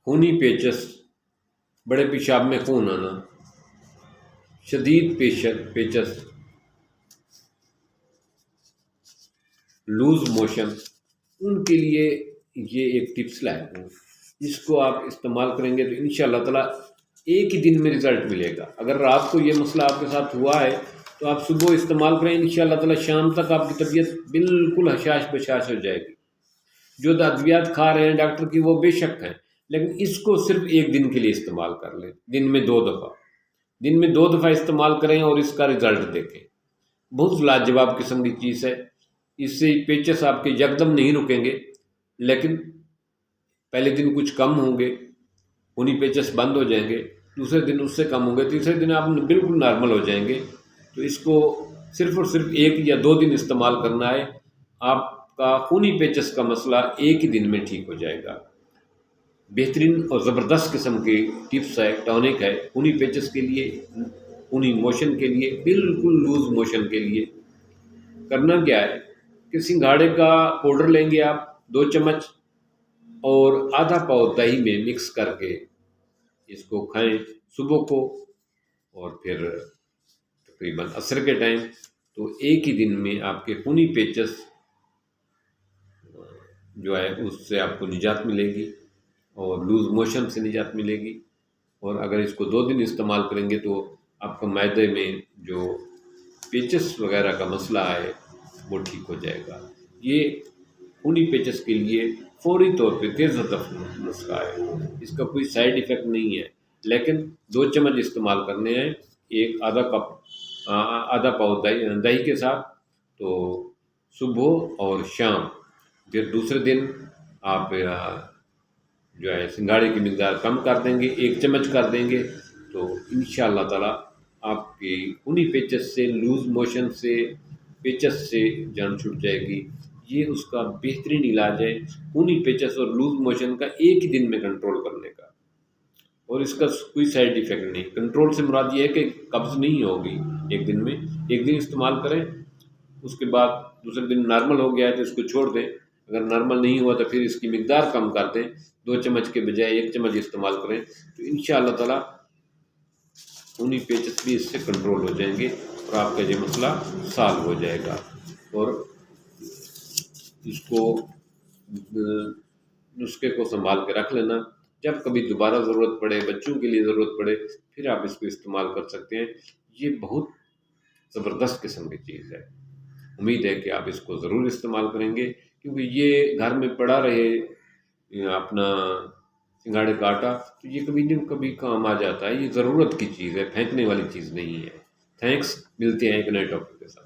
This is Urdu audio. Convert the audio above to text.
خونی پیچس، بڑے پیشاب میں خون آنا، شدید پیچس، لوز موشن، ان کے لیے یہ ایک ٹپس لائے ہوں، جس کو آپ استعمال کریں گے تو انشاءاللہ تعالیٰ ایک ہی دن میں رزلٹ ملے گا۔ اگر رات کو یہ مسئلہ آپ کے ساتھ ہوا ہے تو آپ صبح استعمال کریں، انشاءاللہ تعالیٰ شام تک آپ کی طبیعت بالکل حشاش بشاش ہو جائے گی۔ جو ادویات کھا رہے ہیں ڈاکٹر کی وہ بے شک ہیں، لیکن اس کو صرف ایک دن کے لیے استعمال کر لیں، دن میں 2 دفعہ استعمال کریں اور اس کا رزلٹ دیکھیں۔ بہت لاجواب قسم کی چیز ہے، اس سے پیچس آپ کے یکدم نہیں رکیں گے، لیکن پہلے دن کچھ کم ہوں گے، خونی پیچس بند ہو جائیں گے، دوسرے دن اس سے کم ہوں گے، تیسرے دن آپ بالکل نارمل ہو جائیں گے۔ تو اس کو صرف اور صرف 1 یا 2 دن استعمال کرنا ہے، آپ کا خونی پیچس کا مسئلہ ایک ہی دن میں ٹھیک ہو جائے گا۔ بہترین اور زبردست قسم کی ٹپس ہے، ٹونک ہے خونی پیچس کے لیے، خونی موشن کے لیے، بالکل لوز موشن کے لیے۔ کرنا کیا ہے کہ سنگھاڑے کا پاؤڈر لیں گے آپ 2 چمچ، اور آدھا پاؤ دہی میں مکس کر کے اس کو کھائیں صبح کو، اور پھر تقریباً عصر کے ٹائم، تو ایک ہی دن میں آپ کے خونی پیچس جو ہے اس سے آپ کو نجات ملے گی، اور لوز موشن سے نجات ملے گی۔ اور اگر اس کو 2 دن استعمال کریں گے تو آپ کا معدے میں جو پیچس وغیرہ کا مسئلہ ہے وہ ٹھیک ہو جائے گا۔ یہ خونی پیچس کے لیے فوری طور پہ تیز ہضم نسخہ ہے، اس کا کوئی سائیڈ ایفیکٹ نہیں ہے، لیکن 2 چمچ استعمال کرنے ہیں، آدھا پاؤ دہی کے ساتھ، تو صبح اور شام۔ پھر دوسرے دن آپ جو ہے سنگھاڑے کی مقدار کم کر دیں گے، 1 چمچ کر دیں گے، تو انشاءاللہ تعالیٰ آپ کی خونی پیچس سے، لوز موشن سے، پیچس سے جان چھوٹ جائے گی۔ یہ اس کا بہترین علاج ہے، خونی پیچس اور لوز موشن کا ایک ہی دن میں کنٹرول کرنے کا، اور اس کا کوئی سائیڈ ایفیکٹ نہیں۔ کنٹرول سے مراد یہ ہے کہ قبض نہیں ہوگی ایک دن میں، ایک دن استعمال کریں، اس کے بعد دوسرے دن نارمل ہو گیا ہے تو اس کو چھوڑ دیں، اگر نارمل نہیں ہوا تو پھر اس کی مقدار کم کر دیں، 2 چمچ کے بجائے 1 چمچ استعمال کریں، تو انشاءاللہ تعالیٰ خونی پیچس بھی اس سے کنٹرول ہو جائیں گے، اور آپ کا یہ مسئلہ سالو ہو جائے گا۔ اور اس کو نسخے کو سنبھال کے رکھ لینا، جب کبھی دوبارہ ضرورت پڑے، بچوں کے لیے ضرورت پڑے، پھر آپ اس کو استعمال کر سکتے ہیں۔ یہ بہت زبردست قسم کی چیز ہے، امید ہے کہ آپ اس کو ضرور استعمال کریں گے، کیونکہ یہ گھر میں پڑا رہے اپنا سنگھاڑے کا آٹا تو یہ کبھی نہ کبھی کام آ جاتا ہے، یہ ضرورت کی چیز ہے، پھینکنے والی چیز نہیں ہے۔ تھینکس، ملتے ہیں ایک نئے ٹاپک کے ساتھ۔